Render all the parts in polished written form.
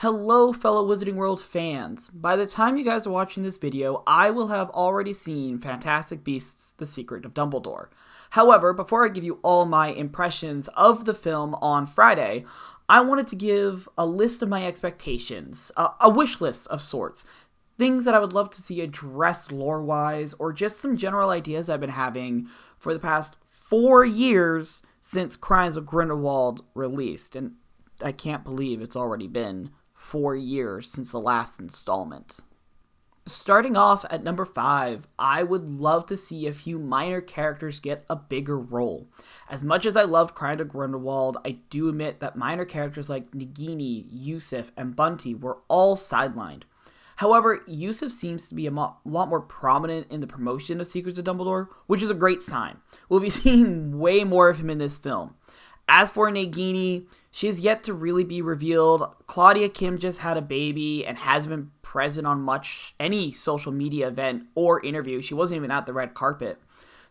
Hello fellow Wizarding World fans. By the time you guys are watching this video, I will have already seen Fantastic Beasts: The Secret of Dumbledore. However, before I give you all my impressions of the film on Friday, I wanted to give a list of my expectations, a wish list of sorts. Things that I would love to see addressed lore-wise, or just some general ideas I've been having for the past 4 years since Crimes of Grindelwald released. And I can't believe it's already been 4 years since the last installment. Starting off at number 5, I would love to see a few minor characters get a bigger role. As much as I loved Crimes of Grindelwald, I do admit that minor characters like Nagini, Yusuf, and Bunty were all sidelined. However, Yusuf seems to be a lot more prominent in the promotion of Secrets of Dumbledore, which is a great sign. We'll be seeing way more of him in this film. As for Nagini, she has yet to really be revealed. Claudia Kim just had a baby and hasn't been present on any social media event or interview. She wasn't even at the red carpet.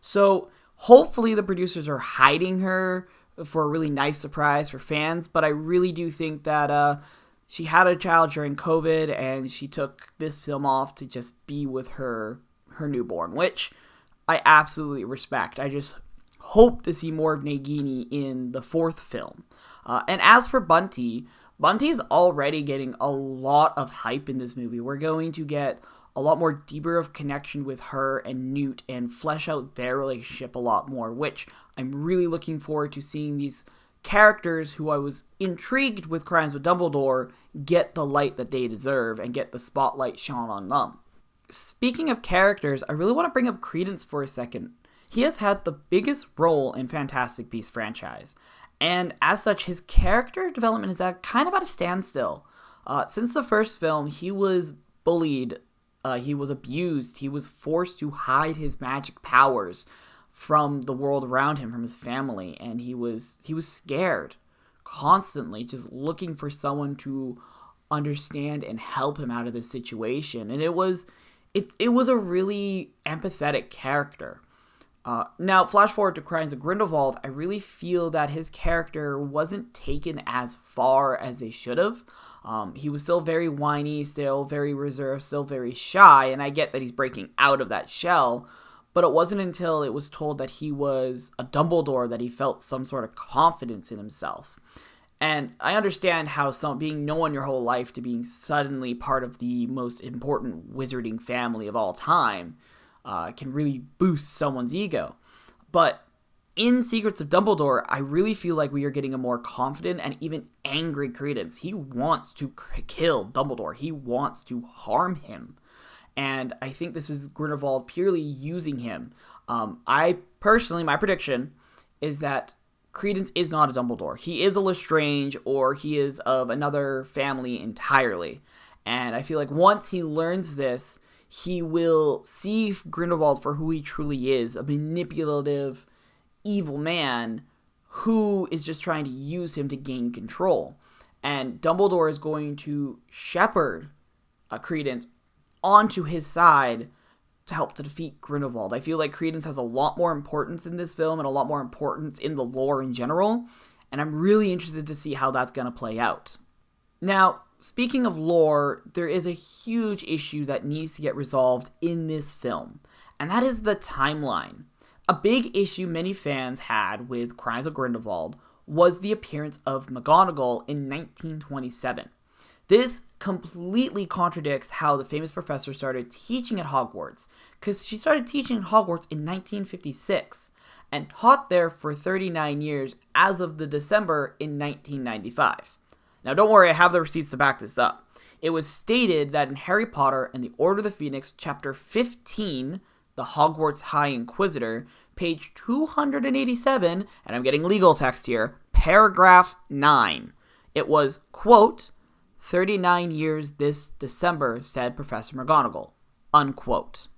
So hopefully the producers are hiding her for a really nice surprise for fans, but I really do think that she had a child during COVID and she took this film off to just be with her newborn, which I absolutely respect. I just hope to see more of Nagini in the 4th film. And as for Bunty is already getting a lot of hype in this movie. We're going to get a lot more deeper of connection with her and Newt and flesh out their relationship a lot more, which I'm really looking forward to seeing these characters who I was intrigued with Crimes with Dumbledore get the light that they deserve and get the spotlight shone on them. Speaking of characters, I really want to bring up Credence for a second. He has had the biggest role in Fantastic Beasts franchise, and as such, his character development is kind of at a standstill. Since the first film, he was bullied, he was abused, he was forced to hide his magic powers from the world around him, from his family, and he was scared, constantly just looking for someone to understand and help him out of this situation, and it was a really empathetic character. Now, flash forward to Crimes of Grindelwald, I really feel that his character wasn't taken as far as they should have. He was still very whiny, still very reserved, still very shy, and I get that he's breaking out of that shell, but it wasn't until it was told that he was a Dumbledore that he felt some sort of confidence in himself. And I understand how being known your whole life to being suddenly part of the most important wizarding family of all time can really boost someone's ego. But in Secrets of Dumbledore, I really feel like we are getting a more confident and even angry Credence. He wants to kill Dumbledore. He wants to harm him. And I think this is Grindelwald purely using him. My prediction is that Credence is not a Dumbledore. He is a Lestrange, or he is of another family entirely. And I feel like once he learns this, he will see Grindelwald for who he truly is, a manipulative, evil man who is just trying to use him to gain control. And Dumbledore is going to shepherd Credence onto his side to help to defeat Grindelwald. I feel like Credence has a lot more importance in this film and a lot more importance in the lore in general, and I'm really interested to see how that's going to play out. Now, speaking of lore, there is a huge issue that needs to get resolved in this film, and that is the timeline. A big issue many fans had with Crimes of Grindelwald was the appearance of McGonagall in 1927. This completely contradicts how the famous professor started teaching at Hogwarts, because she started teaching at Hogwarts in 1956 and taught there for 39 years as of the December in 1995. Now don't worry, I have the receipts to back this up. It was stated that in Harry Potter and the Order of the Phoenix, chapter 15, the Hogwarts High Inquisitor, page 287, and I'm getting legal text here, paragraph 9. It was, quote, 39 years this December, said Professor McGonagall, unquote.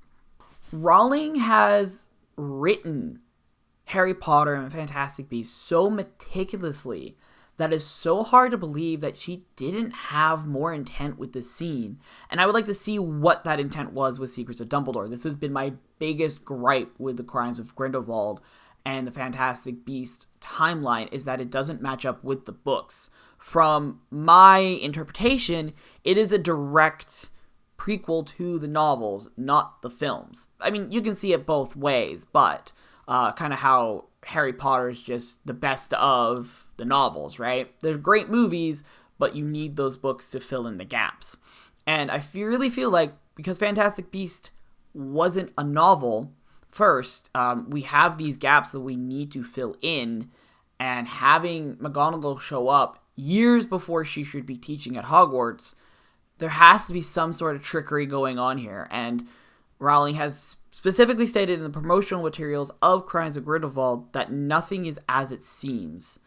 Rowling has written Harry Potter and Fantastic Beasts so meticulously that it's so hard to believe that she didn't have more intent with the scene. And I would like to see what that intent was with Secrets of Dumbledore. This has been my biggest gripe with the Crimes of Grindelwald and the Fantastic Beasts timeline, is that it doesn't match up with the books. from my interpretation, it is a direct prequel to the novels, not the films. I mean, you can see it both ways, but kind of how Harry Potter is just the best of the novels, right? They're great movies, but you need those books to fill in the gaps. And I really feel like, because Fantastic Beasts wasn't a novel first, we have these gaps that we need to fill in, and having McGonagall show up years before she should be teaching at Hogwarts, there has to be some sort of trickery going on here. And Rowling has specifically stated in the promotional materials of Crimes of Grindelwald that nothing is as it seems.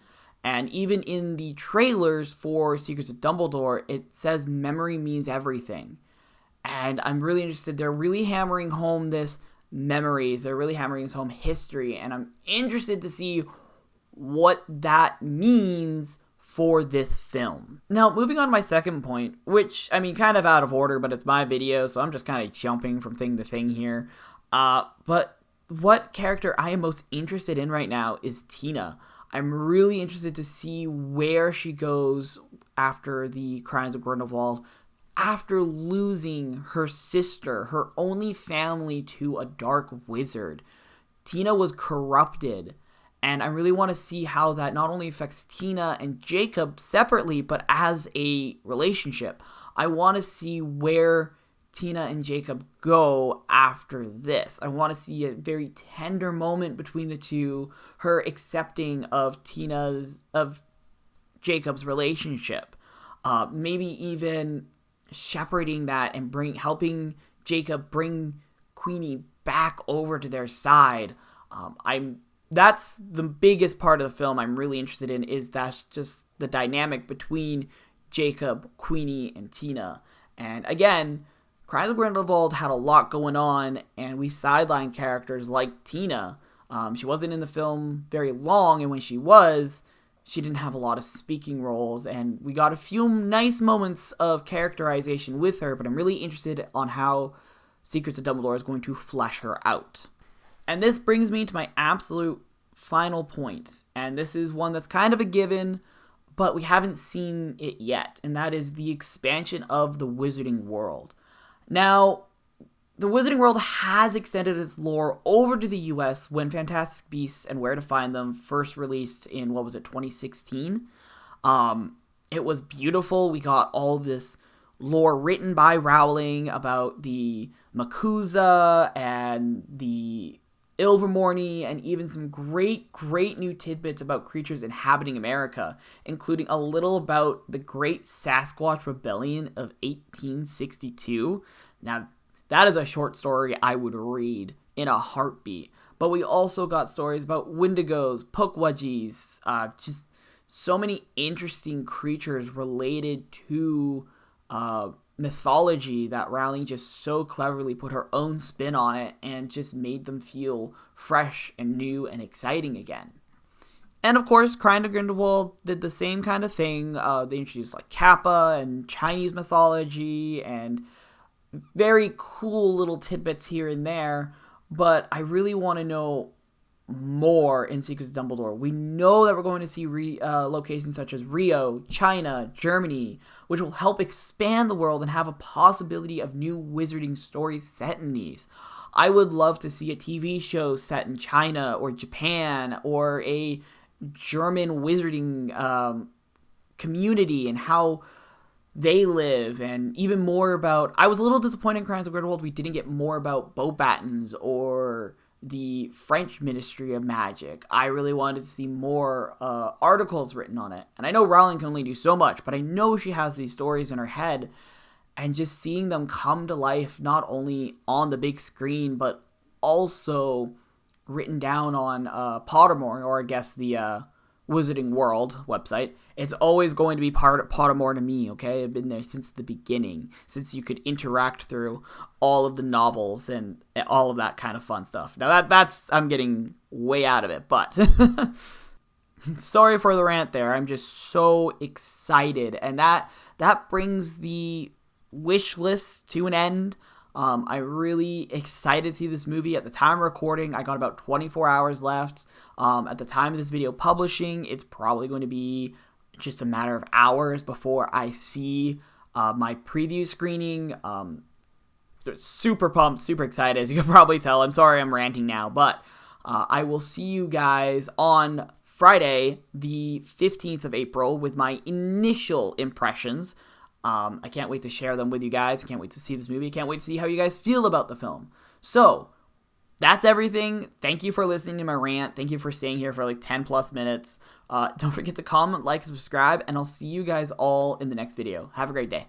And even in the trailers for Secrets of Dumbledore, it says memory means everything. And I'm really interested. They're really hammering home this memories. They're really hammering home history. And I'm interested to see what that means for this film. Now, moving on to my second point, which, I mean, kind of out of order, but it's my video, so I'm just kind of jumping from thing to thing here. But what character I am most interested in right now is Tina. I'm really interested to see where she goes after the Crimes of Grindelwald, after losing her sister, her only family, to a dark wizard. Tina was corrupted. And I really want to see how that not only affects Tina and Jacob separately, but as a relationship. I want to see where Tina and Jacob go after this. I want to see a very tender moment between the two, her accepting of Jacob's relationship. Maybe even shepherding that and helping Jacob bring Queenie back over to their side. That's the biggest part of the film I'm really interested in, is that's just the dynamic between Jacob, Queenie, and Tina. And again, Crimes of Grindelwald had a lot going on, and we sidelined characters like Tina. She wasn't in the film very long, and when she was, she didn't have a lot of speaking roles, and we got a few nice moments of characterization with her, but I'm really interested on how Secrets of Dumbledore is going to flesh her out. And this brings me to my absolute final point. And this is one that's kind of a given, but we haven't seen it yet. And that is the expansion of the Wizarding World. Now, the Wizarding World has extended its lore over to the US when Fantastic Beasts and Where to Find Them first released in, 2016? It was beautiful. We got all this lore written by Rowling about the Makusa and the Ilvermorny, and even some great new tidbits about creatures inhabiting America, including a little about the Great Sasquatch Rebellion of 1862. Now, that is a short story I would read in a heartbeat. But we also got stories about Wendigos, Pukwudgies, just so many interesting creatures related to mythology that Rowling just so cleverly put her own spin on it and just made them feel fresh and new and exciting again. And of course, Crimes of Grindelwald did the same kind of thing. They introduced like Kappa and Chinese mythology and very cool little tidbits here and there. But I really want to know more in Secrets of Dumbledore. We know that we're going to see locations such as Rio, China, Germany, which will help expand the world and have a possibility of new wizarding stories set in these. I would love to see a TV show set in China or Japan, or a German wizarding community and how they live, and even more about... I was a little disappointed in Crimes of Grindelwald we didn't get more about Beauxbatons or the French Ministry of Magic. I really wanted to see more articles written on it. And I know Rowling can only do so much, but I know she has these stories in her head, and just seeing them come to life not only on the big screen, but also written down on Pottermore, or I guess the Wizarding World website. It's always going to be part of Pottermore to me, okay? I've been there since the beginning, since you could interact through all of the novels and all of that kind of fun stuff. Now that's I'm getting way out of it, but sorry for the rant there. I'm just so excited, and that brings the wish list to an end. I'm really excited to see this movie. At the time of recording, I got about 24 hours left. At the time of this video publishing, it's probably going to be just a matter of hours before I see my preview screening. Super pumped, super excited, as you can probably tell. I'm sorry I'm ranting now, but I will see you guys on Friday, the 15th of April, with my initial impressions. I can't wait to share them with you guys. I can't wait to see this movie. I can't wait to see how you guys feel about the film. So, that's everything. Thank you for listening to my rant. Thank you for staying here for like 10 plus minutes. Don't forget to comment, like, and subscribe, and I'll see you guys all in the next video. Have a great day.